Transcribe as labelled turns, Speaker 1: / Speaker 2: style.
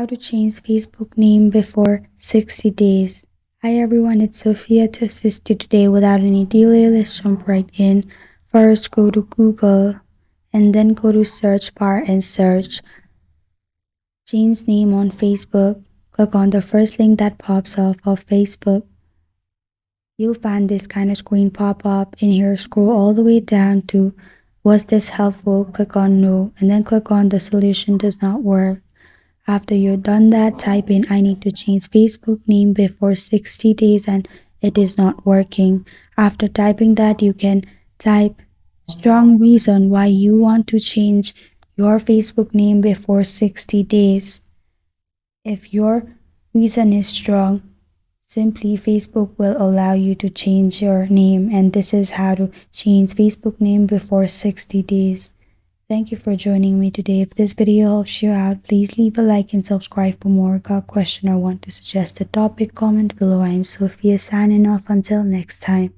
Speaker 1: How to change Facebook name before 60 days. Hi everyone, it's Sophia to assist you today. Without any delay, let's jump right in. First, go to Google and then go to search bar and search change name on Facebook. Click on the first link that pops off of Facebook. You'll find this kind of screen pop up. In here, scroll all the way down to was this helpful? Click on no and then click on the solution does not work. After you're done that, type in I need to change Facebook name before 60 days and it is not working. After typing that, you can type strong reason why you want to change your Facebook name before 60 days. If your reason is strong, simply Facebook will allow you to change your name, and this is how to change Facebook name before 60 days. Thank you for joining me today. If this video helps you out, please leave a like and subscribe for more. Got a question or want to suggest a topic, comment below. I'm Sophia signing off until next time.